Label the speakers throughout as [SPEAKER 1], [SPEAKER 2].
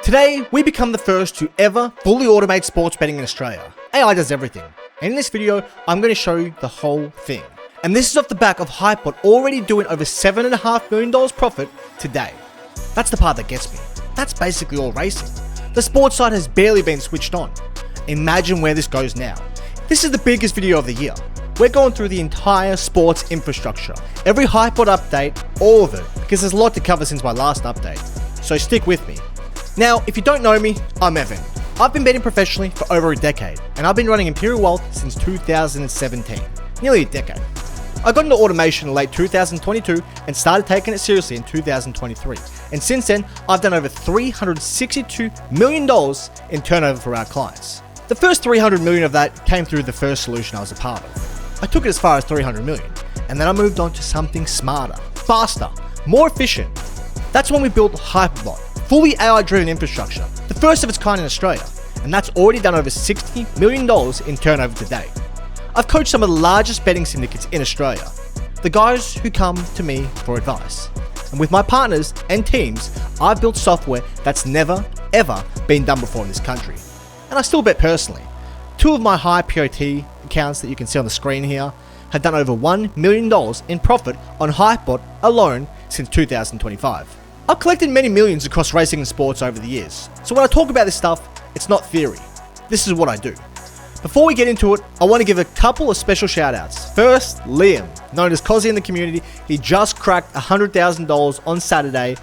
[SPEAKER 1] Today, we become the first to ever fully automate sports betting in Australia. AI does everything. And in this video, I'm going to show you the whole thing. And this is off the back of HyperBot already doing over $7.5 million profit today. That's the part that gets me. That's basically all racing. The sports side has barely been switched on. Imagine where this goes now. This is the biggest video of the year. We're going through the entire sports infrastructure. Every HyperBot update, all of it, because there's a lot to cover since my last update. So stick with me. Now, if you don't know me, I'm Evan. I've been betting professionally for over a decade, and I've been running Imperial Wealth since 2017, nearly a decade. I got into automation in late 2022 and started taking it seriously in 2023. And since then, I've done over $362 million in turnover for our clients. The first $300 million of that came through the first solution I was a part of. I took it as far as $300 million, and then I moved on to something smarter, faster, more efficient. That's when we built HyperBot, fully AI-driven infrastructure, the first of its kind in Australia, and that's already done over $60 million in turnover to date. I've coached some of the largest betting syndicates in Australia, the guys who come to me for advice. And with my partners and teams, I've built software that's never, ever been done before in this country. And I still bet personally. Two of my high POT accounts that you can see on the screen here have done over $1 million in profit on HyperBot alone since 2025. I've collected many millions across racing and sports over the years, so when I talk about this stuff, it's not theory. This is what I do. Before we get into it, I want to give a couple of special shout outs. First, Liam, known as Cozzy in the community. He just cracked $100,000 on Saturday.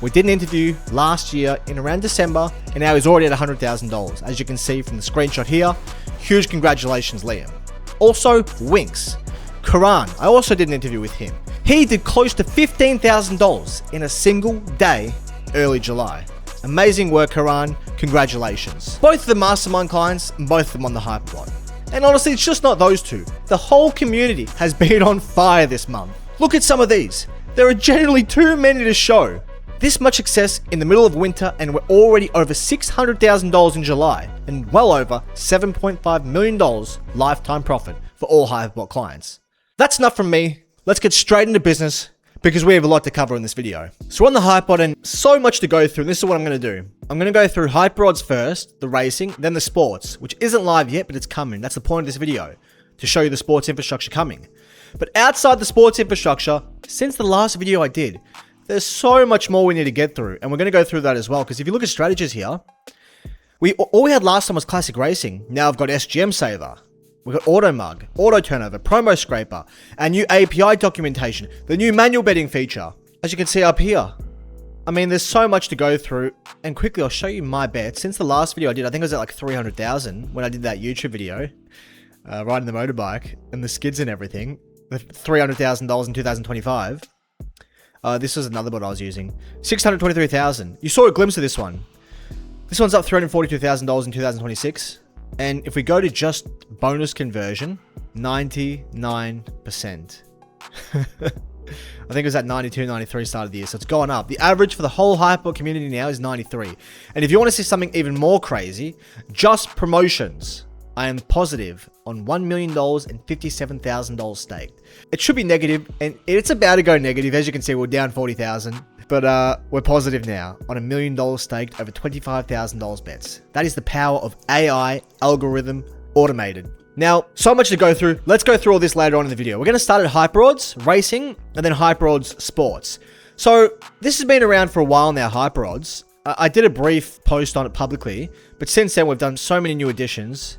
[SPEAKER 1] We did an interview last year in around December, and now he's already at $100,000. As you can see from the screenshot here, huge congratulations, Liam. Also, Winks. Karan, I also did an interview with him. He did close to $15,000 in a single day, early July. Amazing work, Karan. Congratulations. Both of them mastermind clients, and both of them on the HyperBot. And honestly, it's just not those two. The whole community has been on fire this month. Look at some of these. There are generally too many to show. This much success in the middle of winter, and we're already over $600,000 in July, and well over $7.5 million lifetime profit for all HyperBot clients. That's enough from me. Let's get straight into business because we have a lot to cover in this video. So we're on the HyperBot and so much to go through. And this is what I'm going to do. I'm going to go through HyperBots first, the racing, then the sports, which isn't live yet, but it's coming. That's the point of this video, to show you the sports infrastructure coming. But outside the sports infrastructure, since the last video I did, there's so much more we need to get through. And we're going to go through that as well. Because if you look at strategies here, all we had last time was classic racing. Now I've got SGM Saver. We've got Auto Mug, Auto Turnover, Promo Scraper, and new API documentation, the new manual betting feature. As you can see up here. I mean, there's so much to go through. And quickly, I'll show you my bet. Since the last video I did, I think it was at like 300,000 when I did that YouTube video, riding the motorbike and the skids and everything. The $300,000 in 2025. This was another bot I was using. 623,000. You saw a glimpse of this one. This one's up $342,000 in 2026. And if we go to just bonus conversion, 99%. I think it was at 92, 93 start of the year. So it's gone up. The average for the whole HyperBot community now is 93. And if you want to see something even more crazy, just promotions. I am positive on $1 million and $57,000 staked. It should be negative, and it's about to go negative. As you can see, we're down 40,000. But we're positive now on $1 million staked over $25,000 bets. That is the power of AI, algorithm, automated. Now, so much to go through. Let's go through all this later on in the video. We're going to start at HyperBots Racing and then HyperBots Sports. So this has been around for a while now, HyperBots. I did a brief post on it publicly, but since then we've done so many new additions.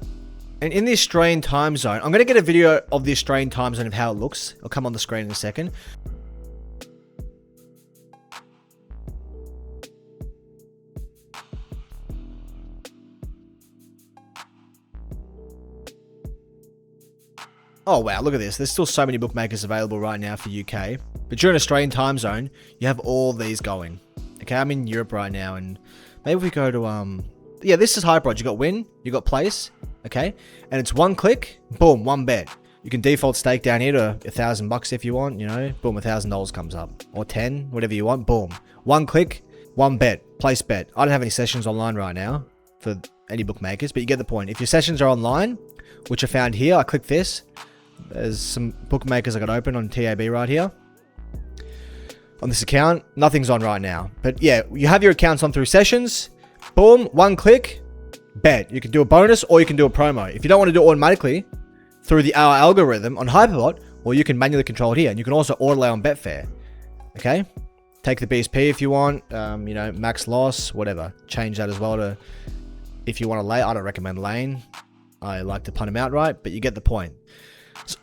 [SPEAKER 1] And in the Australian time zone, I'm going to get a video of the Australian time zone of how it looks. It'll come on the screen in a second. Oh wow, look at this. There's still so many bookmakers available right now for UK. But during Australian time zone, you have all these going. Okay, I'm in Europe right now, and maybe if we go to, yeah, this is HyperBot. You got win, you got place, okay? And it's one click, boom, one bet. You can default stake down here to $1,000 if you want, you know, boom, $1,000 comes up. Or 10, whatever you want, boom. One click, one bet, place bet. I don't have any sessions online right now for any bookmakers, but you get the point. If your sessions are online, which are found here, I click this. There's some bookmakers I got open on TAB right here. On this account, nothing's on right now. But yeah, you have your accounts on through sessions. Boom, one click, bet. You can do a bonus or you can do a promo. If you don't want to do it automatically through our algorithm on HyperBot, well, you can manually control it here. And you can also auto-lay on Betfair. Okay? Take the BSP if you want. You know, max loss, whatever. Change that as well to if you want to lay. I don't recommend laying. I like to punt them outright, but you get the point.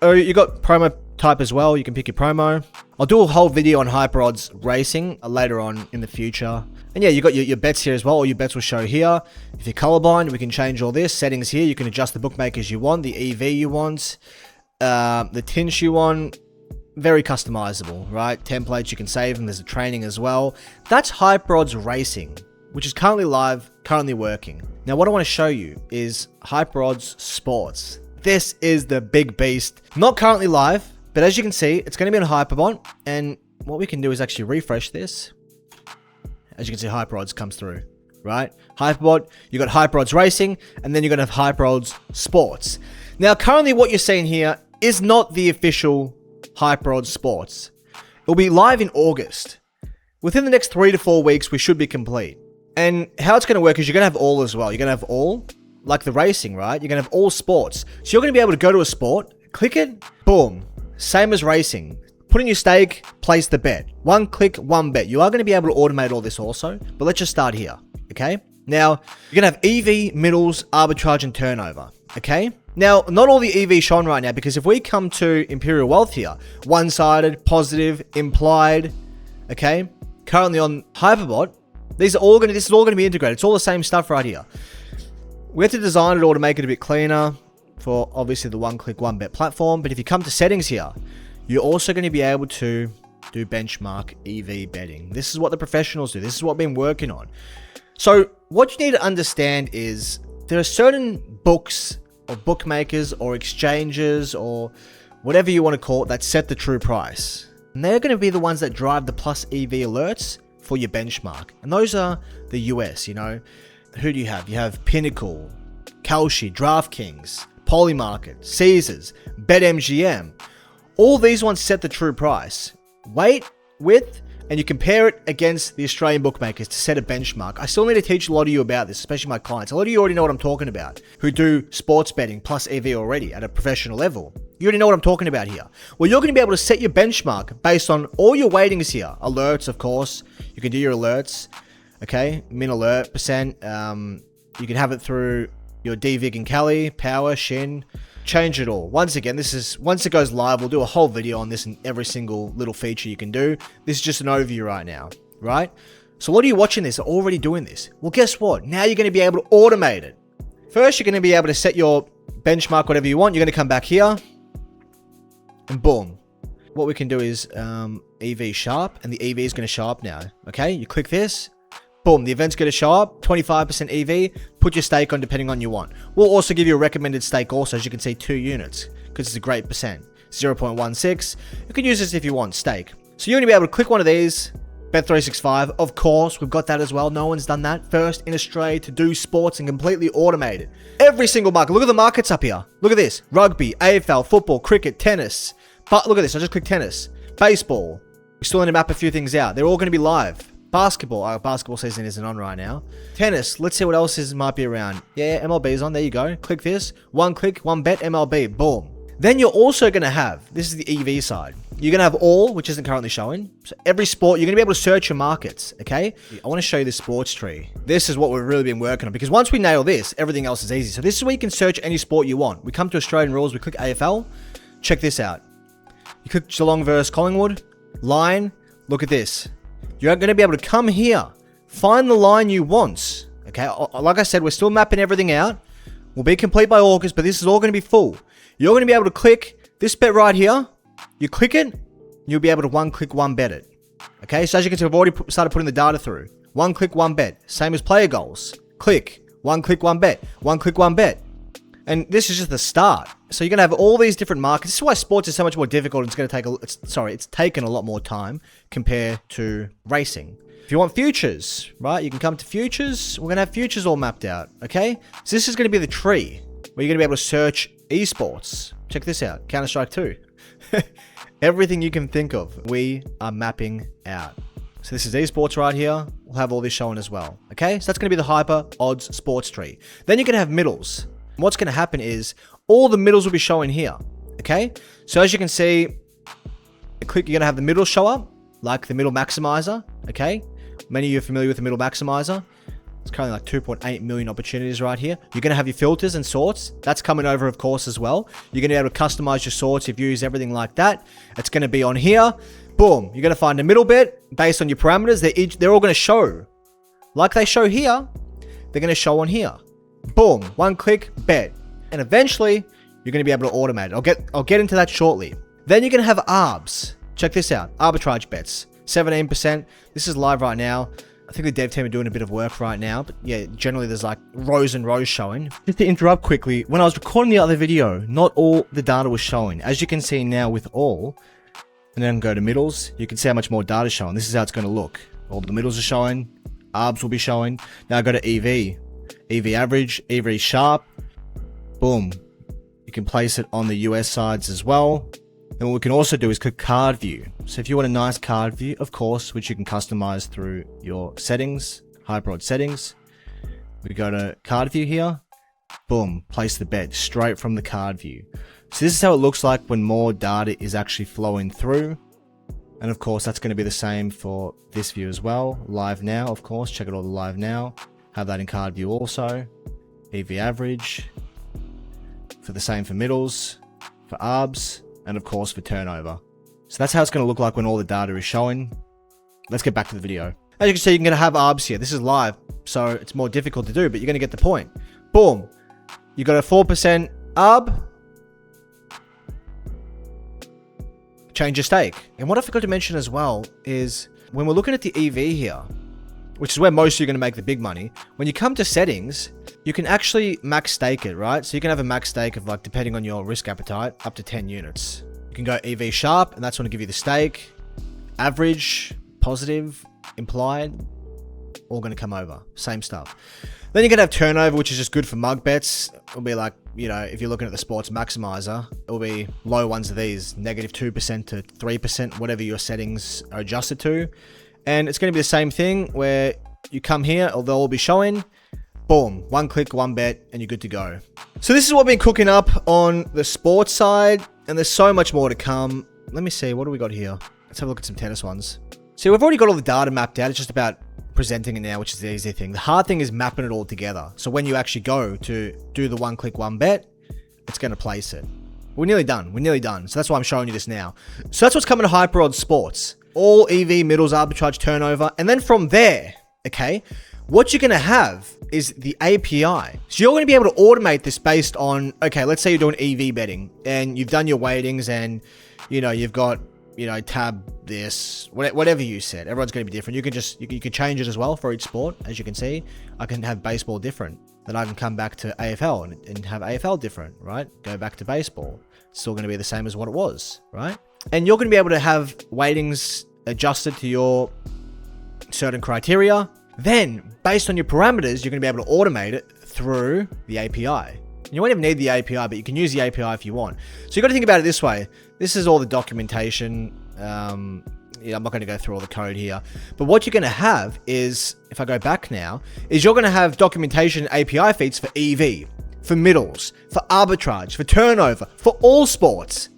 [SPEAKER 1] So you got promo type as well. You can pick your promo. I'll do a whole video on HyperOdds racing later on in the future. And yeah, you got your bets here as well. All your bets will show here. If you're colorblind, we can change all this. Settings here. You can adjust the bookmakers you want, the EV you want, the tinge you want. Very customizable, right? Templates, you can save them. There's a training as well. That's HyperOdds Racing, which is currently live, currently working. Now, what I want to show you is HyperOdds Sports. This is the big beast. Not currently live, but as you can see, it's going to be on HyperBot. And what we can do is actually refresh this. As you can see, HyperOdds comes through, right? HyperBot, you got HyperOdds Racing, and then you're going to have HyperOdds Sports. Now, currently what you're seeing here is not the official HyperOdds Sports. It'll be live in August. Within the next 3 to 4 weeks, we should be complete. And how it's going to work is you're going to have all as well. You're going to have all, like the racing, right? You're going to have all sports. So you're going to be able to go to a sport, click it, boom. Same as racing. Put in your stake, place the bet. One click, one bet. You are going to be able to automate all this also, but let's just start here, okay? Now, you're going to have EV, middles, arbitrage, and turnover, okay? Now, not all the EV shown right now, because if we come to Imperial Wealth here, one-sided, positive, implied, okay? Currently on HyperBot, this is all going to be integrated. It's all the same stuff right here. We have to design it all to make it a bit cleaner for obviously the one-click, one-bet platform. But if you come to settings here, you're also going to be able to do benchmark EV betting. This is what the professionals do. This is what I've been working on. So what you need to understand is there are certain books or bookmakers or exchanges or whatever you want to call it that set the true price. And they're going to be the ones that drive the plus EV alerts for your benchmark. And those are the US, you know. Who do you have? You have Pinnacle, Kalshi, DraftKings, Polymarket, Caesars, BetMGM. All these ones set the true price. Weight, width, and you compare it against the Australian bookmakers to set a benchmark. I still need to teach a lot of you about this, especially my clients. A lot of you already know what I'm talking about, who do sports betting plus EV already at a professional level. You already know what I'm talking about here. Well, you're going to be able to set your benchmark based on all your weightings here. Alerts, of course. You can do your alerts, okay? Min alert percent. You can have it through your DVIG and Cali, power, shin. Change it all. Once again, this is once it goes live, we'll do a whole video on this and every single little feature you can do. This is just an overview right now, right? So a lot of you watching this are already doing this. Well, guess what? Now you're going to be able to automate it. First, you're going to be able to set your benchmark, whatever you want. You're going to come back here and boom. What we can do is EV sharp, and the EV is going to show up now. Okay, you click this. Boom, the event's going to show up, 25% EV, put your stake on depending on you want. We'll also give you a recommended stake also, as you can see, 2 units, because it's a great percent, 0.16. You can use this if you want, stake. So you're going to be able to click one of these, Bet365, of course, we've got that as well. No one's done that. First in Australia to do sports and completely automate it. Every single market, look at the markets up here. Look at this, rugby, AFL, football, cricket, tennis. But look at this, I just clicked tennis, baseball. We still need to map a few things out. They're all going to be live. Basketball, basketball season isn't on right now. Tennis, let's see what else might be around. Yeah, MLB is on, there you go. Click this, one click, one bet, MLB, boom. Then you're also going to have, this is the EV side. You're going to have all, which isn't currently showing. So every sport, you're going to be able to search your markets, okay? I want to show you the sports tree. This is what we've really been working on, because once we nail this, everything else is easy. So this is where you can search any sport you want. We come to Australian rules, we click AFL. Check this out. You click Geelong versus Collingwood. Line, look at this. You're going to be able to come here, find the line you want, okay? Like I said, we're still mapping everything out. We'll be complete by August, but this is all going to be full. You're going to be able to click this bet right here. You click it, you'll be able to one click, one bet it. Okay, so as you can see, we've already started putting the data through. One click, one bet. Same as player goals. Click, one click, one bet. One click, one bet. And this is just the start. So you're going to have all these different markets. This is why sports is so much more difficult. It's going to take it's taken a lot more time compared to racing. If you want futures, right, you can come to futures. We're going to have futures all mapped out, okay? So this is going to be the tree where you're going to be able to search esports. Check this out, Counter-Strike 2. Everything you can think of, we are mapping out. So this is esports right here. We'll have all this showing as well. Okay, so that's going to be the HyperBot Sports tree. Then you're going to have middles. And what's going to happen is all the middles will be showing here. Okay, so as you can see, you're going to have the middle show up, like the middle maximizer. Okay, many of you are familiar with the middle maximizer. It's currently like 2.8 million opportunities right here. You're going to have your filters and sorts. That's coming over, of course, as well. You're going to be able to customize your sorts, your views, everything like that. It's going to be on here. Boom. You're going to find a middle bit based on your parameters. They're all going to show. Like they show here, they're going to show on here. Boom. One click, bet. And eventually, you're going to be able to automate it. I'll get into that shortly. Then you're going to have ARBs. Check this out. Arbitrage bets. 17%. This is live right now. I think the dev team are doing a bit of work right now, but yeah, generally there's like rows and rows showing. Just to interrupt quickly, when I was recording the other video, not all the data was showing. As you can see now with all, and then go to middles, you can see how much more data is showing. This is how it's going to look. All the middles are showing, ARBs will be showing. Now go to EV, EV average, EV sharp, boom. You can place it on the US sides as well. And what we can also do is click card view. So if you want a nice card view, of course, which you can customize through your settings, HyperBot settings, we go to card view here, boom, place the bet straight from the card view. So this is how it looks like when more data is actually flowing through. And of course, that's going to be the same for this view as well. Live now, of course, check it all the live now. Have that in card view also. EV average, for the same for middles, for ARBs, and of course for turnover. So that's how it's going to look like when all the data is showing. Let's get back to the video. As you can see, you're going to have ARBs here. This is live, so it's more difficult to do, but you're going to get the point. Boom. You got a 4% ARB. Change your stake. And what I forgot to mention as well is when we're looking at the EV here, which is where most of you are going to make the big money, when you come to settings, you can actually max stake it, right? So you can have a max stake of, like, depending on your risk appetite, up to 10 units. You can go EV sharp, and that's going to give you the stake. Average, positive, implied, all going to come over. Same stuff. Then you're going to have turnover, which is just good for mug bets. It'll be like, you know, if you're looking at the sports maximizer, it'll be low ones of these, negative 2% to 3%, whatever your settings are adjusted to. And it's going to be the same thing where you come here, they'll all be showing. Boom, one click, one bet, and you're good to go. So this is what we've been cooking up on the sports side, and there's so much more to come. Let me see, what do we got here? Let's have a look at some tennis ones. So we've already got all the data mapped out. It's just about presenting it now, which is the easy thing. The hard thing is mapping it all together. So when you actually go to do the one click, one bet, it's going to place it. We're nearly done. We're nearly done. So that's why I'm showing you this now. So that's what's coming to HyperBot Sports. All EV, middles, arbitrage, turnover. And then from there, okay, what you're going to have is the API. So you're going to be able to automate this based on, okay, let's say you're doing EV betting and you've done your weightings and, you know, you've got, you know, tab this, whatever you said. Everyone's going to be different. You can just, you can change it as well for each sport. As you can see, I can have baseball different. Then I can come back to AFL and have AFL different, right? Go back to baseball. It's still going to be the same as what it was, right? And you're going to be able to have weightings adjusted to your certain criteria. Then, based on your parameters, you're going to be able to automate it through the API. You won't even need the API, but you can use the API if you want. So you've got to think about it this way. This is all the documentation. Yeah, I'm not going to go through all the code here. But what you're going to have is, if I go back now, is you're going to have documentation API feeds for EV, for middles, for arbitrage, for turnover, for all sports.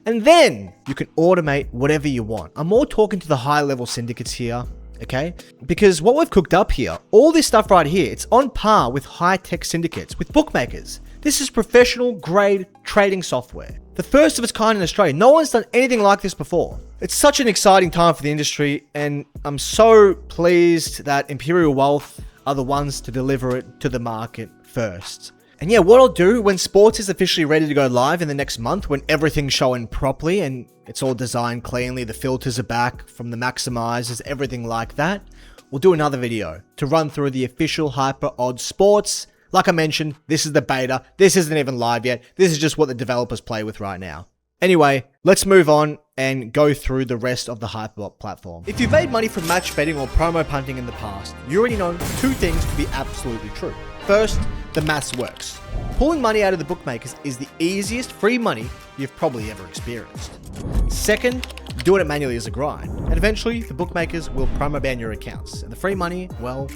[SPEAKER 1] And then you can automate whatever you want. I'm more talking to the high-level syndicates here, okay? Because what we've cooked up here, all this stuff right here, it's on par with high-tech syndicates, with bookmakers. This is professional-grade trading software. The first of its kind in Australia. No one's done anything like this before. It's such an exciting time for the industry, and I'm so pleased that Imperial Wealth are the ones to deliver it to the market first. And yeah, what I'll do when sports is officially ready to go live in the next month, when everything's showing properly and it's all designed cleanly, the filters are back from the maximizers, everything like that, we'll do another video to run through the official HyperBot Sports. Like I mentioned, this is the beta. This isn't even live yet. This is just what the developers play with right now. Anyway, let's move on and go through the rest of the HyperBot platform. If you've made money from match betting or promo punting in the past, you already know two things to be absolutely true. First, the maths works. Pulling money out of the bookmakers is the easiest free money you've probably ever experienced. Second, Doing it manually is a grind, and eventually the bookmakers will promo ban your accounts, and the free money, well,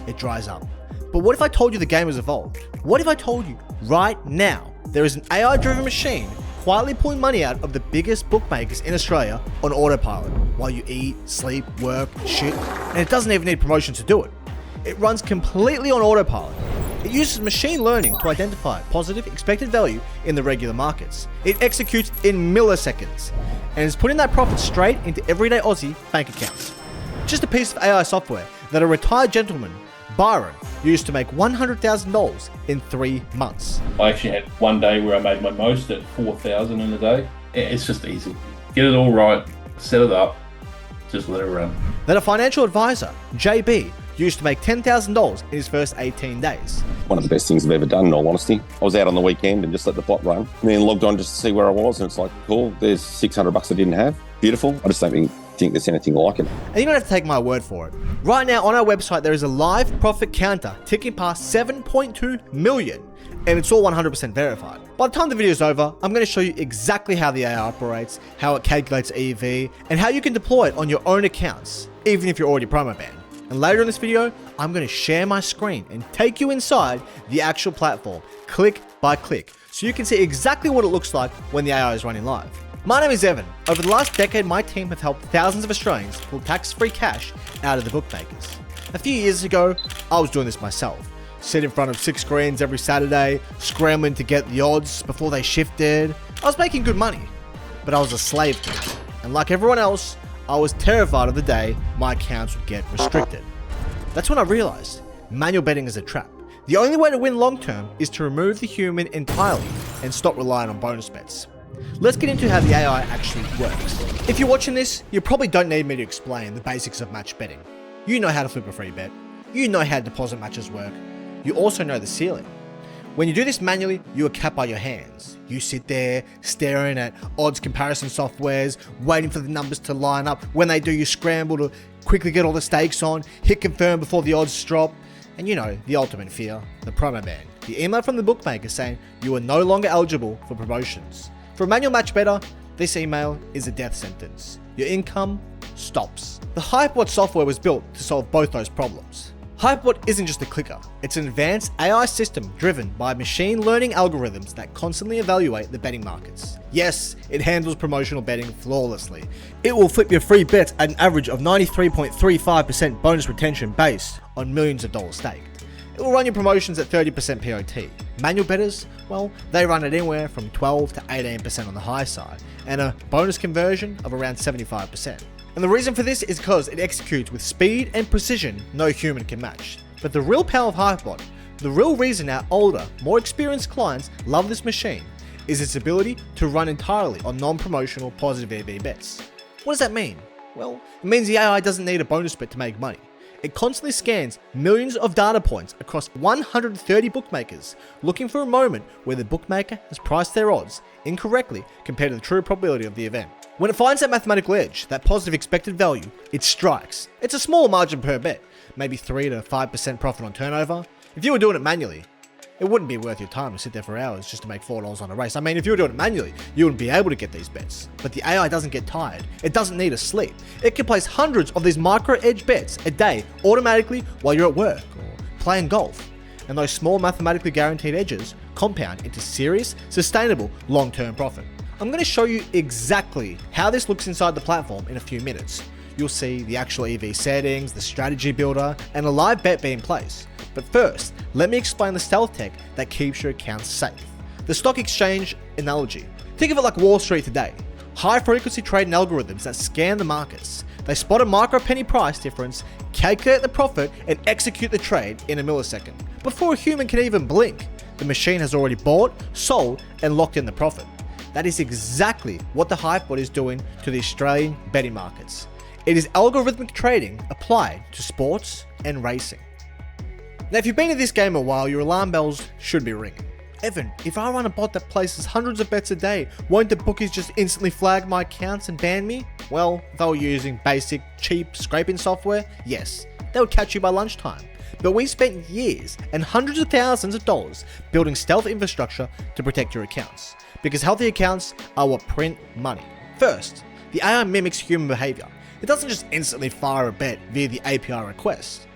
[SPEAKER 1] it dries up. But what if I told you the game has evolved? What if I told you right now there is an AI-driven machine quietly pulling money out of the biggest bookmakers in Australia on autopilot while you eat, sleep, work, shit, and it doesn't even need promotion to do it. It runs completely on autopilot. It uses machine learning to identify positive expected value in the regular markets. It executes in milliseconds and is putting that profit straight into everyday Aussie bank accounts. Just a piece of AI software that a retired gentleman, Byron, used to make $100,000 in 3 months.
[SPEAKER 2] I actually had one day where I made my most at 4,000 in a day. It's just easy. Get it all right, set it up, just let it run.
[SPEAKER 1] That a financial advisor, JB, used to make $10,000 in his first 18 days.
[SPEAKER 3] One of the best things I've ever done, in all honesty. I was out on the weekend and just let the bot run. And then logged on just to see where I was, and it's like, cool, there's $600 I didn't have. Beautiful. I just don't think there's anything like it.
[SPEAKER 1] And you don't have to take my word for it. Right now on our website, there is a live profit counter ticking past 7.2 million, and it's all 100% verified. By the time the video is over, I'm going to show you exactly how the AI operates, how it calculates EV, and how you can deploy it on your own accounts, even if you're already promo banned. And later in this video, I'm going to share my screen and take you inside the actual platform, click by click, so you can see exactly what it looks like when the AI is running live. My name is Evan. Over the last decade, my team have helped thousands of Australians pull tax-free cash out of the bookmakers. A few years ago, I was doing this myself. Sit in front of 6 screens every Saturday, scrambling to get the odds before they shifted. I was making good money, but I was a slave to it. And like everyone else, I was terrified of the day my accounts would get restricted. That's when I realized manual betting is a trap. The only way to win long term is to remove the human entirely and stop relying on bonus bets. Let's get into how the AI actually works. If you're watching this, you probably don't need me to explain the basics of match betting. You know how to flip a free bet. You know how deposit matches work. You also know the ceiling. When you do this manually, you are capped by your hands. You sit there staring at odds comparison softwares, waiting for the numbers to line up. When they do, you scramble to quickly get all the stakes on, hit confirm before the odds drop. And you know, the ultimate fear, the promo ban. The email from the bookmaker saying you are no longer eligible for promotions. For a manual match bettor, this email is a death sentence. Your income stops. The HyperBot software was built to solve both those problems. HyperBot isn't just a clicker, it's an advanced AI system driven by machine learning algorithms that constantly evaluate the betting markets. Yes, it handles promotional betting flawlessly. It will flip your free bets at an average of 93.35% bonus retention based on millions of dollars staked. It will run your promotions at 30% POT. Manual bettors, well, they run it anywhere from 12 to 18% on the high side, and a bonus conversion of around 75%. And the reason for this is because it executes with speed and precision no human can match. But the real power of HyperBot, the real reason our older, more experienced clients love this machine, is its ability to run entirely on non-promotional positive EV bets. What does that mean? Well, it means the AI doesn't need a bonus bet to make money. It constantly scans millions of data points across 130 bookmakers, looking for a moment where the bookmaker has priced their odds incorrectly compared to the true probability of the event. When it finds that mathematical edge, that positive expected value, it strikes. It's a small margin per bet, maybe 3 to 5% profit on turnover. If you were doing it manually, it wouldn't be worth your time to sit there for hours just to make $4 on a race. I mean, if you were doing it manually, you wouldn't be able to get these bets. But the AI doesn't get tired. It doesn't need a sleep. It can place hundreds of these micro edge bets a day automatically while you're at work or playing golf. And those small mathematically guaranteed edges compound into serious, sustainable, long-term profit. I'm going to show you exactly how this looks inside the platform in a few minutes. You'll see the actual EV settings, the strategy builder, and a live bet being placed. But first, let me explain the stealth tech that keeps your accounts safe. The stock exchange analogy. Think of it like Wall Street today. High frequency trading algorithms that scan the markets. They spot a micro penny price difference, calculate the profit, and execute the trade in a millisecond. Before a human can even blink, the machine has already bought, sold, and locked in the profit. That is exactly what the HyperBot is doing to the Australian betting markets. It is algorithmic trading applied to sports and racing. Now, if you've been in this game a while, your alarm bells should be ringing. Evan, if I run a bot that places hundreds of bets a day, won't the bookies just instantly flag my accounts and ban me? Well, if they were using basic, cheap scraping software, yes, they would catch you by lunchtime. But we spent years and hundreds of thousands of dollars building stealth infrastructure to protect your accounts. Because healthy accounts are what print money. First, The AI mimics human behavior. It doesn't just instantly fire a bet via the API request.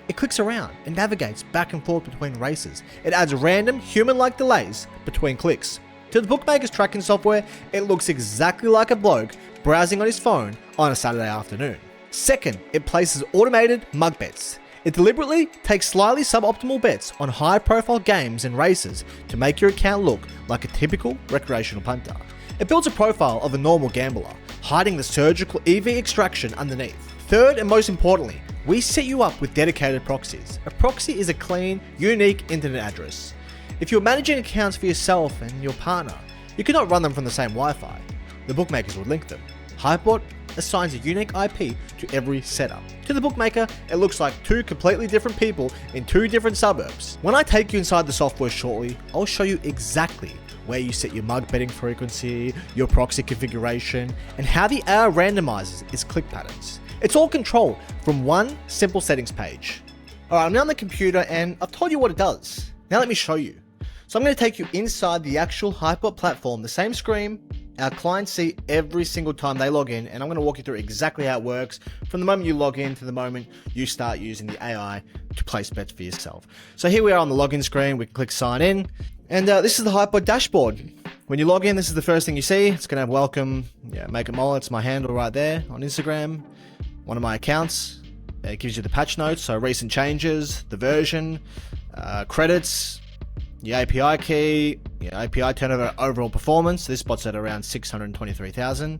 [SPEAKER 1] It clicks around and navigates back and forth between races. It adds random human-like delays between clicks. To the bookmakers tracking software, it looks exactly like a bloke browsing on his phone on a Saturday afternoon. Second, it places automated mug bets. It deliberately takes slightly suboptimal bets on high-profile games and races to make your account look like a typical recreational punter. It builds a profile of a normal gambler, hiding the surgical EV extraction underneath. Third, and most importantly, we set you up with dedicated proxies. A proxy is a clean, unique internet address. If you're managing accounts for yourself and your partner, you cannot run them from the same Wi-Fi. The bookmakers would link them. HyperBot assigns a unique IP to every setup. To the bookmaker, it looks like two completely different people in two different suburbs. When I take you inside the software shortly, I'll show you exactly where you set your mug betting frequency, your proxy configuration, and how the AI randomizes its click patterns. It's all controlled from one simple settings page. Alright, I'm now on the computer and I've told you what it does. Now let me show you. So I'm going to take you inside the actual HyperBot platform, the same screen our clients see every single time they log in, and I'm going to walk you through exactly how it works from the moment you log in to the moment you start using the AI to place bets for yourself. So here we are on the login screen. We can click sign in, and this is the HyperBot dashboard. When you log in, this is the first thing you see. It's going to have welcome, make it mole. It's my handle right there on Instagram, one of my accounts. It gives you the patch notes, so recent changes, the version, credits, your API key, your API turnover, overall performance. This spot's at around 623,000.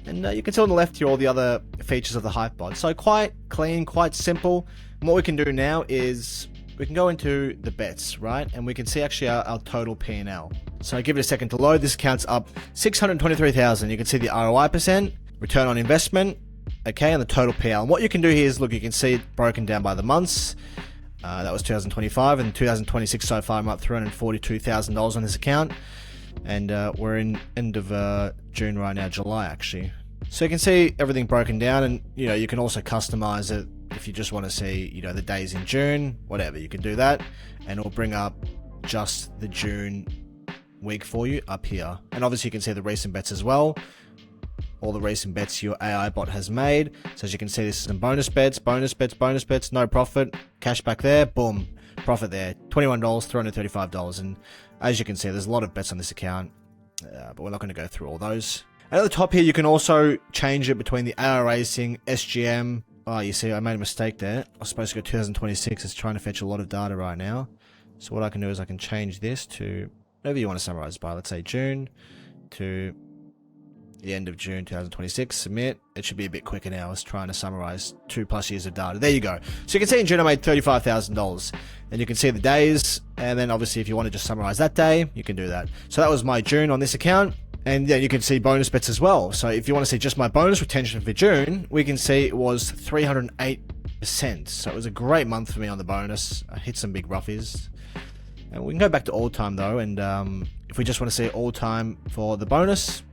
[SPEAKER 1] And you can see on the left here all the other features of the HyperBot. So quite clean, quite simple. And what we can do now is we can go into the bets, right? And we can see actually our total P&L. So give it a second to load. This counts up 623,000. You can see the ROI percent, return on investment, okay, and the total PL. And what you can do here is, look, you can see it broken down by the months. That was 2025, and 2026 so far I'm up $342,000 on this account, and we're in end of June right now, July actually. So you can see everything broken down, and you can also customize it if you just want to see the days in June, whatever, you can do that, and it'll bring up just the June week for you up here. And obviously you can see the recent bets as well, all the recent bets your AI bot has made. So as you can see, this is some bonus bets, no profit, cash back there, boom, profit there, $21, $335. And as you can see, there's a lot of bets on this account, but we're not going to go through all those. And at the top here, you can also change it between the AI racing, SGM. Oh, you see, I made a mistake there. I was supposed to go 2026. It's trying to fetch a lot of data right now. So what I can do is I can change this to whatever you want to summarize by. Let's say June to the end of June 2026, submit. It should be a bit quicker now. It's trying to summarize 2+ years of data. There you go. So you can see in June I made $35,000. And you can see the days, and then obviously if you want to just summarize that day, you can do that. So that was my June on this account. And yeah, you can see bonus bets as well. So if you want to see just my bonus retention for June, we can see it was 308%. So it was a great month for me on the bonus. I hit some big roughies. And we can go back to all time though, and if we just want to see all time for the bonus,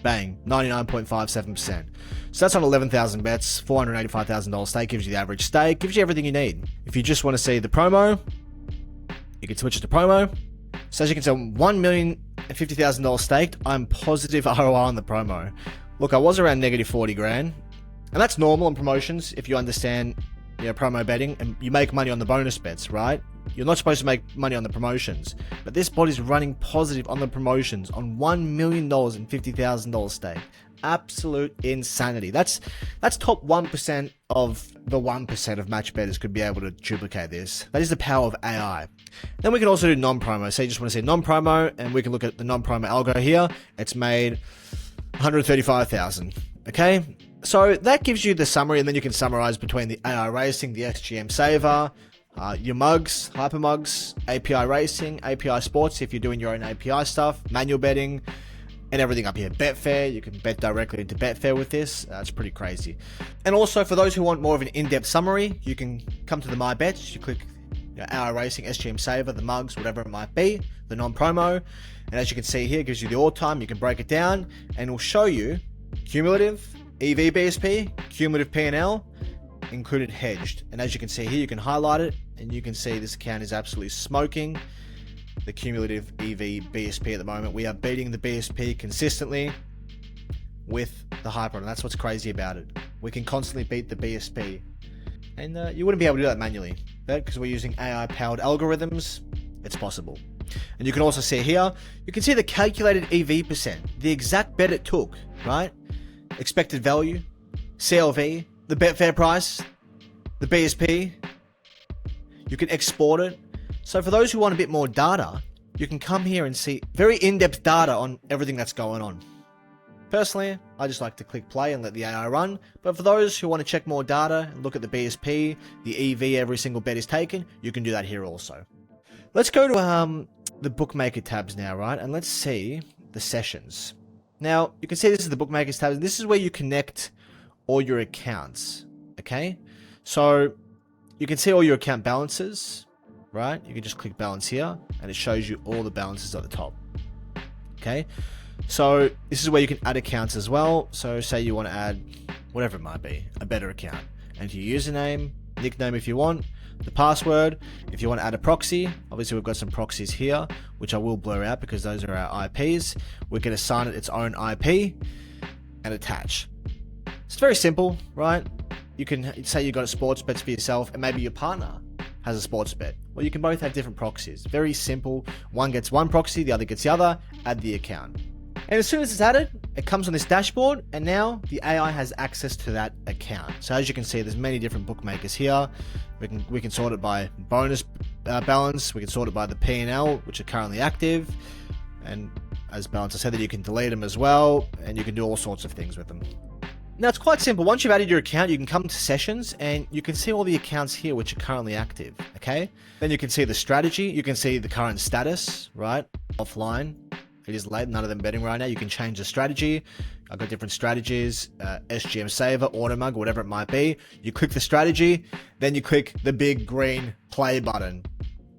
[SPEAKER 1] bang, 99.57%. So that's on 11,000 bets, $485,000 stake, gives you the average stake, gives you everything you need. If you just want to see the promo, you can switch it to promo. So as you can see, $1,050,000 staked, I'm positive ROI on the promo. Look, I was around negative 40 grand, and that's normal on promotions if you understand promo betting, and you make money on the bonus bets, right? You're not supposed to make money on the promotions, but this bot is running positive on the promotions on $1,050,000 stake. Absolute insanity. That's top 1% of the 1% of match bettors could be able to duplicate this. That is the power of AI. Then we can also do non-promo. So you just want to see non-promo, and we can look at the non-promo algo here. It's made 135,000. Okay, so that gives you the summary, and then you can summarize between the AI racing, the SGM saver, your mugs, hyper mugs, API racing, API sports if you're doing your own API stuff, manual betting, and everything up here. Betfair, you can bet directly into Betfair with this. That's pretty crazy. And also for those who want more of an in-depth summary, you can come to the My Bets. You click AI racing, SGM saver, the mugs, whatever it might be, the non-promo. And as you can see here, it gives you the all time. You can break it down, and it will show you cumulative, EV BSP, cumulative P&L, included hedged. And as you can see here, you can highlight it, and you can see this account is absolutely smoking the cumulative EV BSP at the moment. We are beating the BSP consistently. with the HyperBot, and that's what's crazy about it. We can constantly beat the BSP, and you wouldn't be able to do that manually, but because we're using AI-powered algorithms, it's possible. And you can also see here, you can see the calculated EV percent, the exact bet it took, right? Expected value, CLV, the Betfair price, the BSP. You can export it. So for those who want a bit more data, you can come here and see very in-depth data on everything that's going on. Personally, I just like to click play and let the AI run, but for those who want to check more data and look at the BSP, the EV every single bet is taken, you can do that here also. Let's go to the bookmaker tabs now, right? And let's see the sessions. Now, you can see this is the bookmakers tab, and this is where you connect all your accounts, okay? So, you can see all your account balances, right? You can just click balance here, and it shows you all the balances at the top, okay? So, this is where you can add accounts as well. So, say you want to add, whatever it might be, a better account. Enter your username, nickname if you want, the password. If you want to add a proxy, obviously we've got some proxies here, which I will blur out because those are our IPs. We can assign it its own IP and attach. It's very simple, right? You can say you got a sports bets for yourself and maybe your partner has a sports bet. Well, you can both have different proxies. Very simple. One gets one proxy, the other gets the other. Add the account. And as soon as it's added, it comes on this dashboard, and now the AI has access to that account. So as you can see, there's many different bookmakers here. We can sort it by bonus balance. We can sort it by the P&L, which are currently active. And as balance, I said that you can delete them as well, and you can do all sorts of things with them. Now, it's quite simple. Once you've added your account, you can come to sessions, and you can see all the accounts here which are currently active, okay? Then you can see the strategy. You can see the current status, right? Offline. It is late, none of them betting right now. You can change the strategy. I've got different strategies, SGM Saver, Automug, whatever it might be. You click the strategy, then you click the big green play button.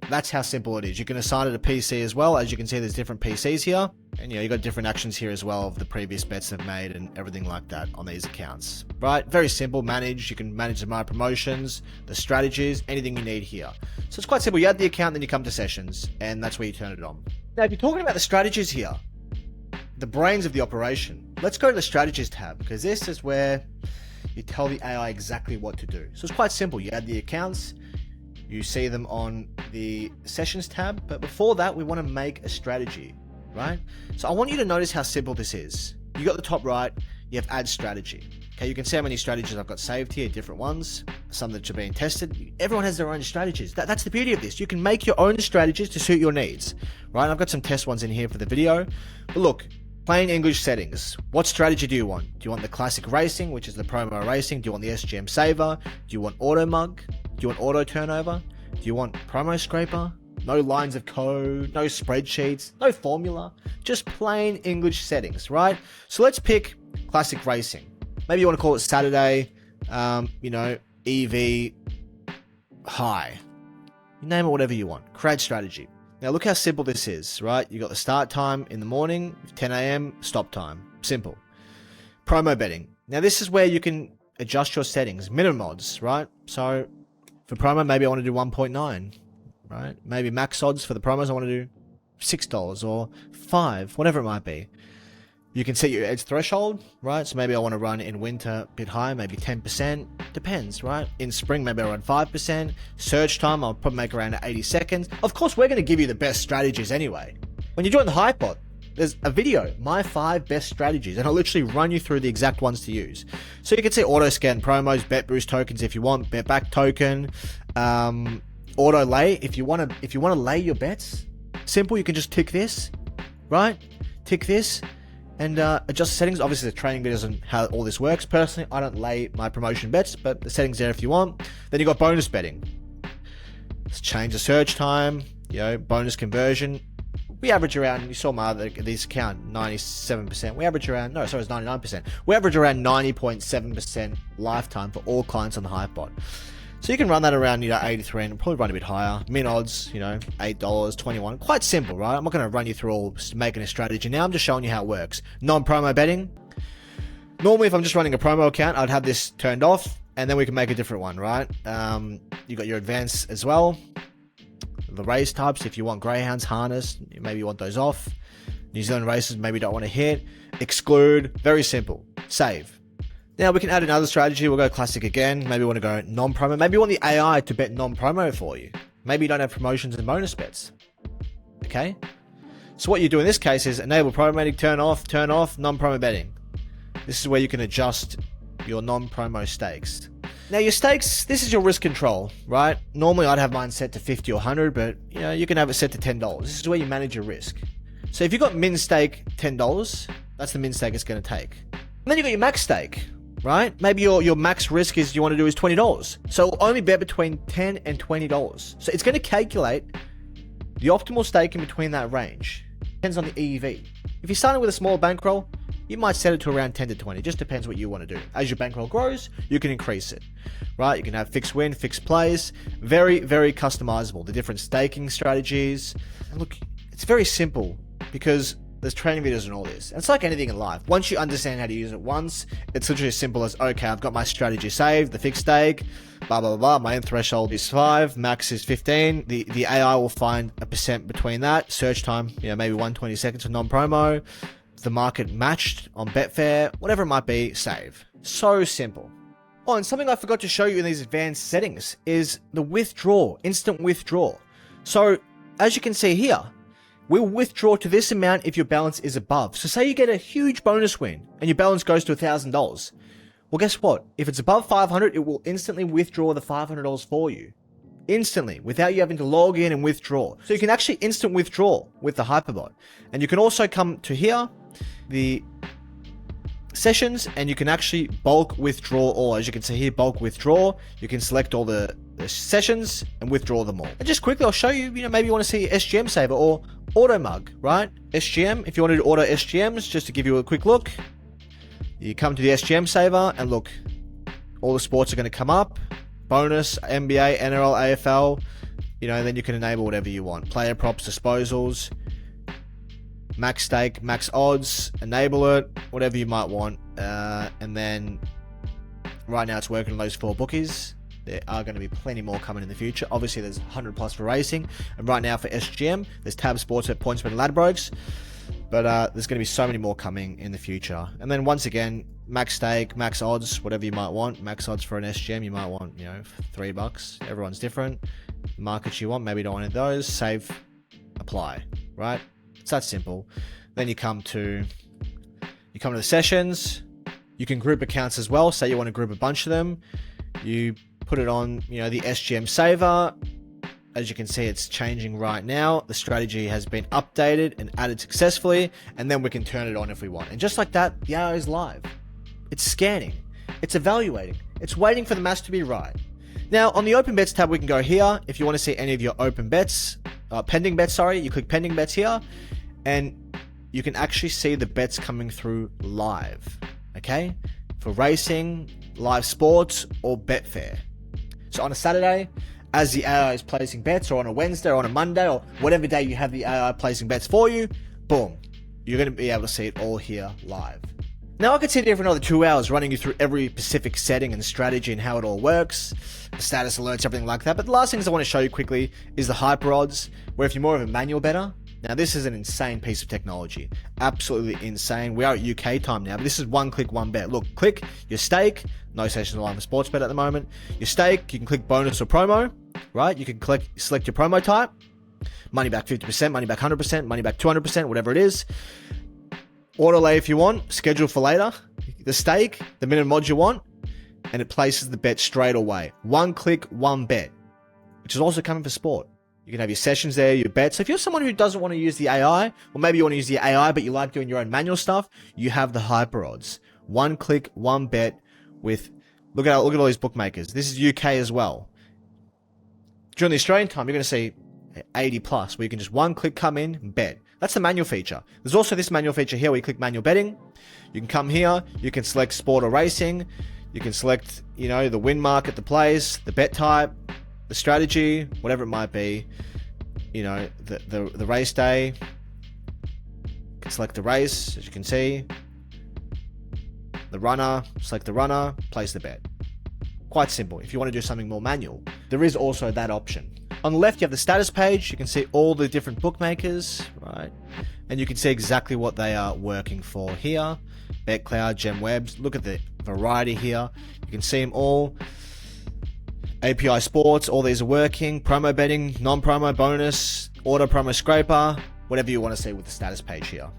[SPEAKER 1] That's how simple it is. You can assign it a PC as well. As you can see, there's different PCs here. And you got different actions here as well of the previous bets they've made and everything like that on these accounts. Right? Very simple. Manage. You can manage the My Promotions, the strategies, anything you need here. So it's quite simple. You add the account, then you come to sessions, and that's where you turn it on. Now, if you're talking about the strategies here, the brains of the operation, let's go to the strategies tab, because this is where you tell the AI exactly what to do. So it's quite simple. You add the accounts, you see them on the sessions tab, but before that, we want to make a strategy, right? So I want you to notice how simple this is. You got the top right, you have add strategy. Okay, you can see how many strategies I've got saved here, different ones, some that are being tested. Everyone has their own strategies. That's the beauty of this. You can make your own strategies to suit your needs, right? I've got some test ones in here for the video. But look, plain English settings. What strategy do you want? Do you want the classic racing, which is the promo racing? Do you want the SGM Saver? Do you want auto mug? Do you want auto turnover? Do you want promo scraper? No lines of code, no spreadsheets, no formula, just plain English settings, right? So let's pick classic racing. Maybe you want to call it Saturday, EV high. You name it whatever you want. Create strategy. Now look how simple this is, right? You got the start time in the morning, 10 a.m., stop time. Simple. Promo betting. Now this is where you can adjust your settings. Minimum odds, right? So for promo, maybe I want to do 1.9, right? Maybe max odds for the promos, I want to do $6 or $5, whatever it might be. You can set your edge threshold, right? So maybe I want to run in winter a bit higher, maybe 10%. Depends, right? In spring, maybe I run 5%. Search time, I'll probably make around 80 seconds. Of course, we're going to give you the best strategies anyway. When you join the HyperBot, there's a video, my 5 best strategies, and I'll literally run you through the exact ones to use. So you can see auto scan promos, bet boost tokens if you want, bet back token, auto lay. If you want to lay your bets, simple. You can just tick this, right? Tick this. And adjust the settings. Obviously, the training videos on how all this works. Personally, I don't lay my promotion bets, but the settings there if you want. Then you got bonus betting. Let's change the search time. Bonus conversion. We average around. You saw my these account 97%. We average around. No, sorry, it's 99%. We average around 90.7% lifetime for all clients on the HyperBot. So you can run that around, 83 and probably run a bit higher. Min odds, $8, 21. Quite simple, right? I'm not going to run you through all making a strategy now. I'm just showing you how it works. Non-promo betting. Normally, if I'm just running a promo account, I'd have this turned off, and then we can make a different one, right? You got your advanced as well. The race types, if you want greyhounds, harness, maybe you want those off. New Zealand races maybe don't want to hit. Exclude. Very simple. Save. Now we can add another strategy. We'll go classic again. Maybe you want to go non-promo. Maybe you want the AI to bet non-promo for you. Maybe you don't have promotions and bonus bets. Okay? So what you do in this case is enable promo betting, turn off, non-promo betting. This is where you can adjust your non-promo stakes. Now your stakes, this is your risk control, right? Normally I'd have mine set to 50 or 100, but you know, you can have it set to $10. This is where you manage your risk. So if you've got min stake $10, that's the min stake it's going to take. And then you've got your max stake, right? Maybe your max risk is you want to do is $20. So only bet between $10 and $20. So it's going to calculate the optimal stake in between that range. Depends on the EEV. If you're starting with a small bankroll, you might set it to around 10 to 20. Just depends what you want to do. As your bankroll grows, you can increase it, right? You can have fixed win, fixed plays. Very, very customizable. The different staking strategies. And look, it's very simple because there's training videos and all this. And it's like anything in life. Once you understand how to use it once, it's literally as simple as, okay, I've got my strategy saved, the fixed stake, blah, blah, blah. My end threshold is 5, max is 15. The AI will find a percent between that. Search time, you know, maybe 120 seconds for non-promo. The market matched on Betfair, whatever it might be, save. So simple. Oh, and something I forgot to show you in these advanced settings is the withdraw, instant withdraw. So as you can see here, we'll withdraw to this amount if your balance is above. So say you get a huge bonus win and your balance goes to $1,000. Well, guess what? If it's above 500, it will instantly withdraw the $500 for you. Instantly, without you having to log in and withdraw. So you can actually instant withdraw with the HyperBot. And you can also come to here, the sessions, and you can actually bulk withdraw all. As you can see here, bulk withdraw. You can select all the sessions and withdraw them all. And just quickly, I'll show you, maybe you want to see SGM saver or auto mug, right? SGM, if you want to do auto SGMs, just to give you a quick look, you come to the SGM saver and look, all the sports are going to come up. Bonus, NBA, NRL, AFL, and then you can enable whatever you want. Player props, disposals, max stake, max odds, enable it, whatever you might want. And then right now it's working on those 4 bookies. There are going to be plenty more coming in the future. Obviously there's 100 plus for racing. And right now for SGM, there's Tab Sports at PointsBet and Ladbrokes. But there's going to be so many more coming in the future. And then once again, max stake, max odds, whatever you might want. Max odds for an SGM, you might want, $3. Everyone's different. Markets you want, maybe you don't want any of those. Save, apply, right? It's that simple. Then you come to the sessions. You can group accounts as well. Say you want to group a bunch of them. You put it on, the SGM saver. As you can see, it's changing right now. The strategy has been updated and added successfully, and then we can turn it on if we want. And just like that, the AI is live. It's scanning. It's evaluating. It's waiting for the match to be right. Now, on the open bets tab, we can go here. If you want to see any of your open bets, pending bets, you click pending bets here, and you can actually see the bets coming through live, okay? For racing, live sports, or Betfair. So on a Saturday, as the AI is placing bets, or on a Wednesday, or on a Monday, or whatever day you have the AI placing bets for you, boom, you're going to be able to see it all here live. Now I could sit here for another 2 hours running you through every specific setting and strategy and how it all works, the status alerts, everything like that, but the last things I want to show you quickly is the hyper odds, where if you're more of a manual bettor, now this is an insane piece of technology, absolutely insane. We are at UK time now, but this is one click, one bet. Look, click your stake, no sessions alive for sports bet at the moment. Your stake, you can click bonus or promo, right? You can select your promo type, money back 50%, money back 100%, money back 200%, whatever it is. Auto lay if you want, schedule for later, the stake, the minimum odds you want, and it places the bet straight away. One click, one bet, which is also coming for sport. You can have your sessions there, your bets. So if you're someone who doesn't want to use the AI, or maybe you want to use the AI, but you like doing your own manual stuff, you have the hyper odds. One click, one bet with, look at all these bookmakers. This is UK as well. During the Australian time, you're going to see 80 plus, where you can just one click come in and bet. That's the manual feature. There's also this manual feature here where you click manual betting. You can come here, you can select sport or racing. You can select, the win market, the plays, the bet type, the strategy, whatever it might be, the race day. You can select the race, as you can see. The runner, select the runner, place the bet. Quite simple. If you want to do something more manual, there is also that option. On the left, you have the status page. You can see all the different bookmakers, right? And you can see exactly what they are working for here. BetCloud, GemWebs, look at the variety here. You can see them all. API Sports, all these are working. Promo betting, non-promo bonus, auto promo scraper, whatever you want to see with the status page here.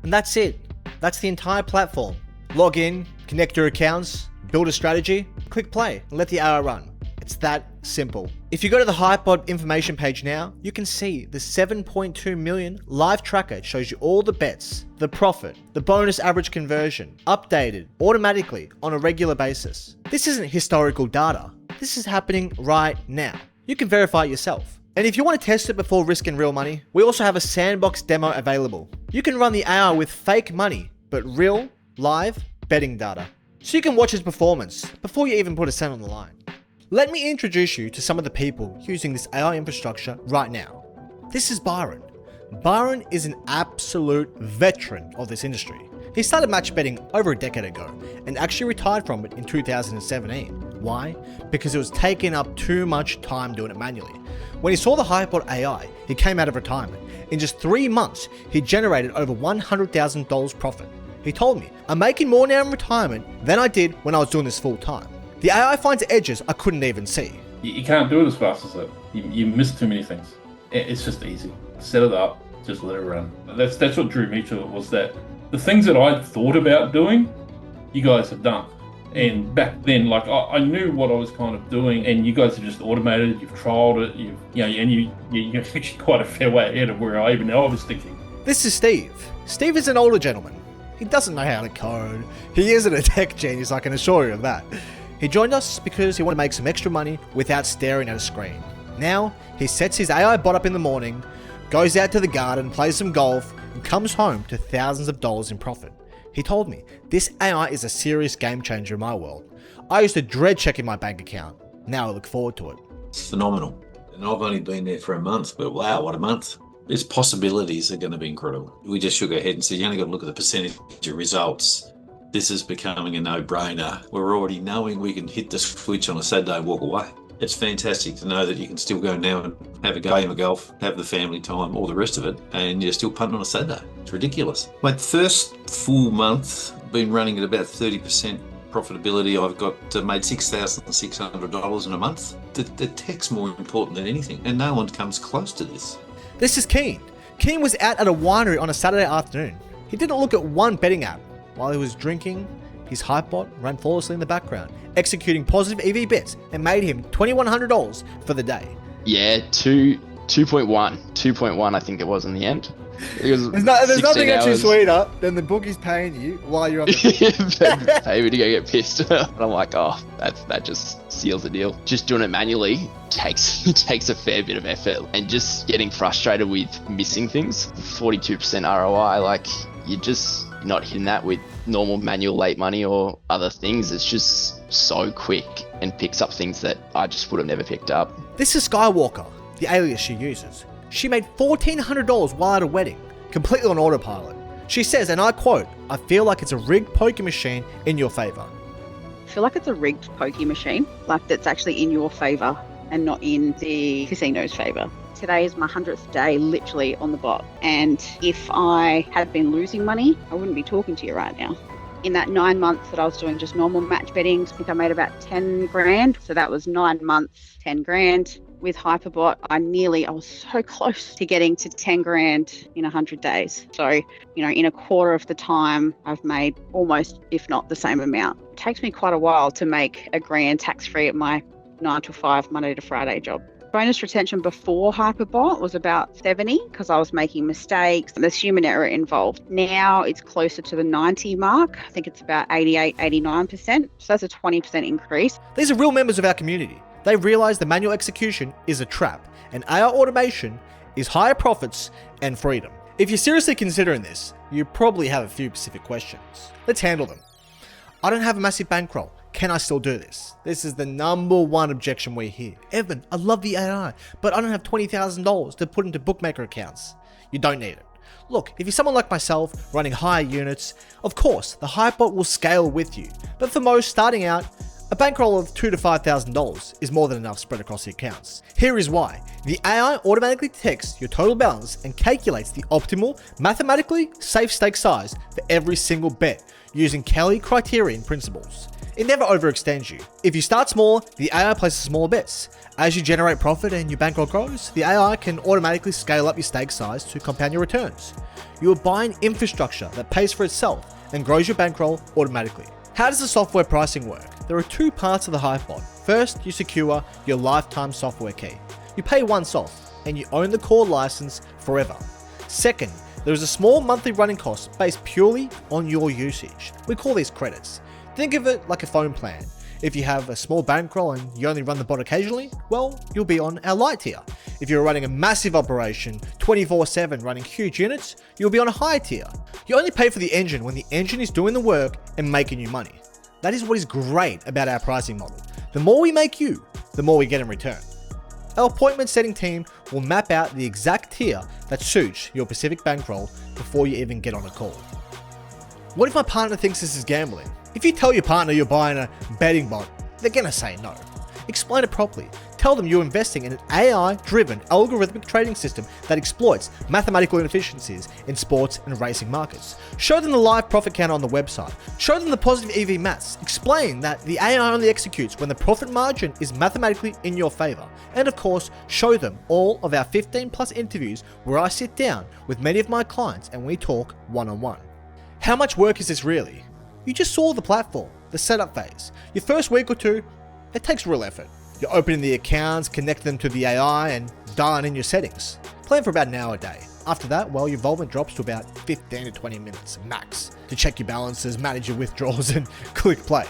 [SPEAKER 1] And that's it. That's the entire platform. Log in, connect your accounts, build a strategy, click play, and let the AI run. It's that simple. If you go to the HyperBot information page now, you can see the 7.2 million live tracker. It shows you all the bets, the profit, the bonus average conversion, updated automatically on a regular basis. This isn't historical data. This is happening right now. You can verify it yourself. And if you want to test it before risking real money, we also have a sandbox demo available. You can run the AI with fake money, but real, live betting data. So you can watch its performance before you even put a cent on the line. Let me introduce you to some of the people using this AI infrastructure right now. This is Byron. Byron is an absolute veteran of this industry. He started match betting over a decade ago and actually retired from it in 2017. Why? Because it was taking up too much time doing it manually. When he saw the HyperBot AI, he came out of retirement. In just 3 months, he generated over $100,000 profit. He told me, "I'm making more now in retirement than I did when I was doing this full time." The AI finds edges I couldn't even see.
[SPEAKER 2] You can't do it as fast as that. You miss too many things. It's just easy. Set it up, just let it run. That's what drew me to it, was that the things that I thought about doing, you guys have done. And back then, like I knew what I was kind of doing, and you guys have just automated it, you've trialed it, you're actually quite a fair way ahead of where I even know I was thinking.
[SPEAKER 1] This is Steve. Steve is an older gentleman. He doesn't know how to code. He isn't a tech genius, I can assure you of that. He joined us because he wanted to make some extra money without staring at a screen. Now, he sets his AI bot up in the morning, goes out to the garden, plays some golf, and comes home to thousands of dollars in profit. He told me, "This AI is a serious game changer in my world. I used to dread checking my bank account. Now I look forward to it."
[SPEAKER 4] It's phenomenal. And I've only been there for a month, but wow, what a month. Its possibilities are going to be incredible. We just shook our head and said, you only got to look at the percentage of results. This is becoming a no-brainer. We're already knowing we can hit the switch on a Saturday and walk away. It's fantastic to know that you can still go now and have a game of golf, have the family time, all the rest of it, and you're still punting on a Saturday. It's ridiculous. My first full month, been running at about 30% profitability. I've got made $6,600 in a month. The tech's more important than anything, and no one comes close to this.
[SPEAKER 1] This is Keen. Keen was out at a winery on a Saturday afternoon. He didn't look at one betting app. While he was drinking, his HyperBot ran flawlessly in the background, executing positive EV bets, and made him $2,100 for the day.
[SPEAKER 5] Yeah, 2.1 I think it was in the end.
[SPEAKER 1] There's nothing actually sweeter than the bookies paying you while you're on the
[SPEAKER 5] pay me to go get pissed. And I'm like, oh, that just seals the deal. Just doing it manually takes a fair bit of effort, and just getting frustrated with missing things. 42% ROI, like you're not hitting that with normal manual late money or other things. It's just so quick and picks up things that I just would have never picked up.
[SPEAKER 1] This is Skywalker, the alias she uses. She made $1,400 while at a wedding, completely on autopilot. She says, and I quote, "I feel like it's a rigged poker machine in your favor."
[SPEAKER 6] I feel like it's a rigged poker machine, like that's actually in your favor and not in the casino's favor. Today is my 100th day literally on the bot, and if I had been losing money, I wouldn't be talking to you right now. In that 9 months that I was doing just normal match betting, I think I made about 10 grand. So that was 9 months, 10 grand. With HyperBot, I was so close to getting to 10 grand in 100 days. So, in a quarter of the time, I've made almost, if not the same amount. It takes me quite a while to make $1 grand tax-free at my 9 to 5, Monday to Friday job. Bonus retention before HyperBot was about 70 because I was making mistakes. There's human error involved. Now it's closer to the 90 mark. I think it's about 88, 89%. So that's a 20% increase.
[SPEAKER 1] These are real members of our community. They realize the manual execution is a trap, and AI automation is higher profits and freedom. If you're seriously considering this, you probably have a few specific questions. Let's handle them. I don't have a massive bankroll. Can I still do this? This is the number one objection we hear. Evan, I love the AI, but I don't have $20,000 to put into bookmaker accounts. You don't need it. Look, if you're someone like myself running higher units, of course, the HyperBot will scale with you. But for most starting out, A bankroll of $2,000 to $5,000 is more than enough spread across the accounts. Here is why. The AI automatically detects your total balance and calculates the optimal, mathematically safe stake size for every single bet using Kelly criterion principles. It never overextends you. If you start small, the AI places smaller bets. As you generate profit and your bankroll grows, the AI can automatically scale up your stake size to compound your returns. You are buying infrastructure that pays for itself and grows your bankroll automatically. How does the software pricing work? There are two parts of the HyperBot. First, you secure your lifetime software key. You pay once off, and you own the core license forever. Second, there is a small monthly running cost based purely on your usage. We call these credits. Think of it like a phone plan. If you have a small bankroll and you only run the bot occasionally, well, you'll be on our light tier. If you're running a massive operation, 24/7 running huge units, you'll be on a high tier. You only pay for the engine when the engine is doing the work and making you money. That is what is great about our pricing model. The more we make you, the more we get in return. Our appointment setting team will map out the exact tier that suits your specific bankroll before you even get on a call. What if my partner thinks this is gambling? If you tell your partner you're buying a betting bot, they're gonna say no. Explain it properly. Tell them you're investing in an AI-driven algorithmic trading system that exploits mathematical inefficiencies in sports and racing markets. Show them the live profit counter on the website. Show them the positive EV maths. Explain that the AI only executes when the profit margin is mathematically in your favor. And of course, show them all of our 15+ interviews where I sit down with many of my clients and we talk one-on-one. How much work is this really? You just saw the platform, the setup phase. Your first week or two, it takes real effort. You're opening the accounts, connecting them to the AI, and dialing in your settings. Plan for about an hour a day. After that, well, your involvement drops to about 15 to 20 minutes max to check your balances, manage your withdrawals, and click play.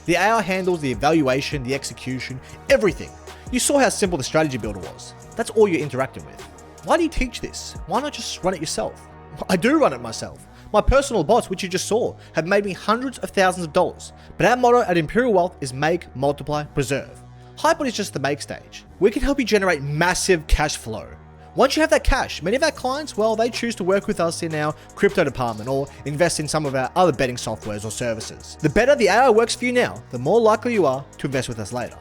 [SPEAKER 1] The AI handles the evaluation, the execution, everything. You saw how simple the strategy builder was. That's all you're interacting with. Why do you teach this? Why not just run it yourself? I do run it myself. My personal bots, which you just saw, have made me hundreds of thousands of dollars. But our motto at Imperial Wealth is make, multiply, preserve. HyperBot is just the make stage. We can help you generate massive cash flow. Once you have that cash, many of our clients, well, they choose to work with us in our crypto department or invest in some of our other betting softwares or services. The better the AI works for you now, the more likely you are to invest with us later.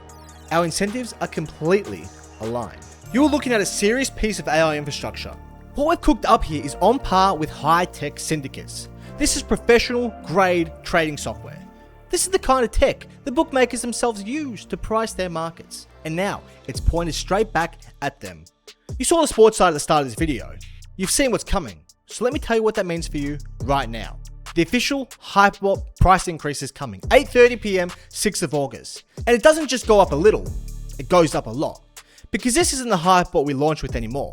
[SPEAKER 1] Our incentives are completely aligned. You're looking at a serious piece of AI infrastructure. What we've cooked up here is on par with high-tech syndicates. This is professional-grade trading software. This is the kind of tech the bookmakers themselves use to price their markets. And now, it's pointed straight back at them. You saw the sports side at the start of this video. You've seen what's coming. So let me tell you what that means for you right now. The official HyperBot price increase is coming. 8:30 p.m, 6th of August. And it doesn't just go up a little, it goes up a lot. Because this isn't the HyperBot we launched with anymore.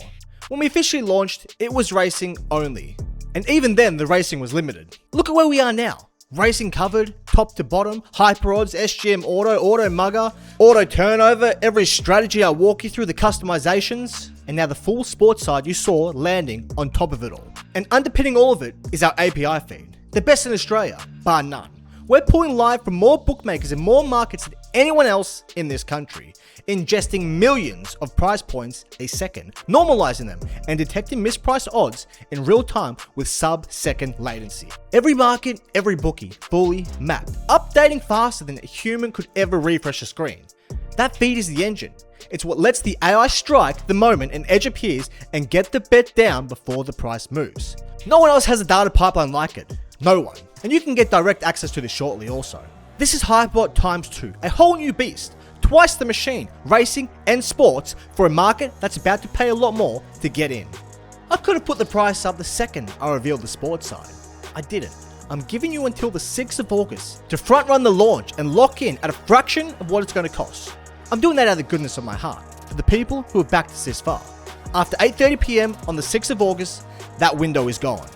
[SPEAKER 1] When we officially launched, it was racing only. And even then, the racing was limited. Look at where we are now. Racing covered, top to bottom, hyper odds, SGM auto mugger, auto turnover, every strategy I walk you through, the customizations, and now the full sports side you saw landing on top of it all. And underpinning all of it is our API feed. The best in Australia, bar none. We're pulling live from more bookmakers and more markets than anyone else in this country, ingesting millions of price points a second, normalizing them, and detecting mispriced odds in real time with sub-second latency. Every market, every bookie, fully mapped, updating faster than a human could ever refresh a screen. That feed is the engine. It's what lets the AI strike the moment an edge appears and get the bet down before the price moves. No one else has a data pipeline like it. No one. And you can get direct access to this shortly also. This is HyperBot times 2, a whole new beast. Twice the machine, racing and sports for a market that's about to pay a lot more to get in. I could have put the price up the second I revealed the sports side. I didn't. I'm giving you until the 6th of August to front run the launch and lock in at a fraction of what it's going to cost. I'm doing that out of the goodness of my heart for the people who have backed us this far. After 8:30 p.m. on the 6th of August, that window is gone.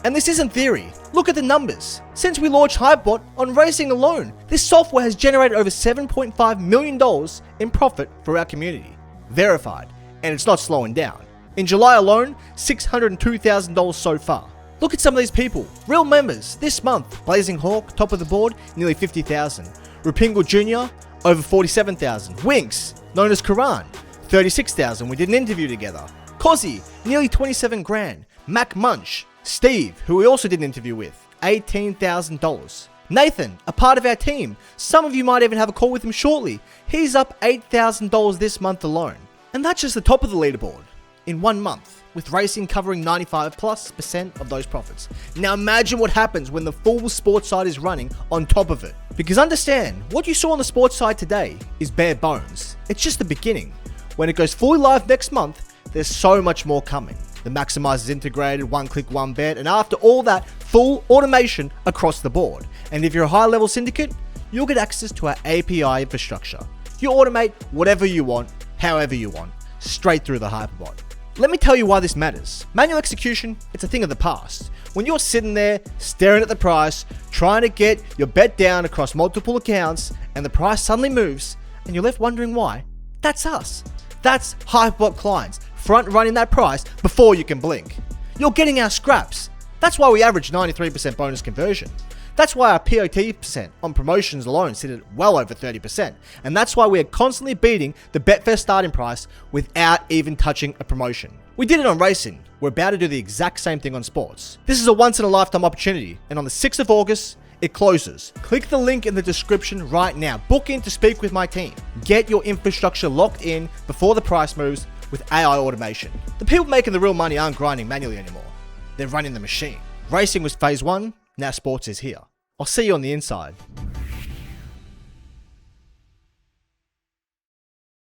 [SPEAKER 1] And this isn't theory. Look at the numbers. Since we launched HyperBot, on racing alone, this software has generated over $7.5 million in profit for our community. Verified. And it's not slowing down. In July alone, $602,000 so far. Look at some of these people. Real members. This month, Blazing Hawk, top of the board, nearly $50,000. Rupingle Jr., over $47,000. Winks, known as Karan, $36,000. We did an interview together. Cozzy, nearly $27,000. Mac Munch, Steve, who we also did an interview with, $18,000. Nathan, a part of our team. Some of you might even have a call with him shortly. He's up $8,000 this month alone. And that's just the top of the leaderboard in 1 month, with racing covering 95%+ of those profits. Now imagine what happens when the full sports side is running on top of it. Because understand, what you saw on the sports side today is bare bones. It's just the beginning. When it goes fully live next month, there's so much more coming. The Maximize is integrated, one click, one bet, and after all that, full automation across the board. And if you're a high level syndicate, you'll get access to our API infrastructure. You automate whatever you want, however you want, straight through the HyperBot. Let me tell you why this matters. Manual execution, it's a thing of the past. When you're sitting there, staring at the price, trying to get your bet down across multiple accounts, and the price suddenly moves, and you're left wondering why, that's us. That's HyperBot clients, front running that price before you can blink. You're getting our scraps. That's why we average 93% bonus conversion. That's why our POT% on promotions alone sit at well over 30%. And that's why we are constantly beating the Betfair starting price without even touching a promotion. We did it on racing. We're about to do the exact same thing on sports. This is a once in a lifetime opportunity. And on the 6th of August, it closes. Click the link in the description right now. Book in to speak with my team. Get your infrastructure locked in before the price moves with AI automation. The people making the real money aren't grinding manually anymore. They're running the machine. Racing was phase 1, now sports is here. I'll see you on the inside.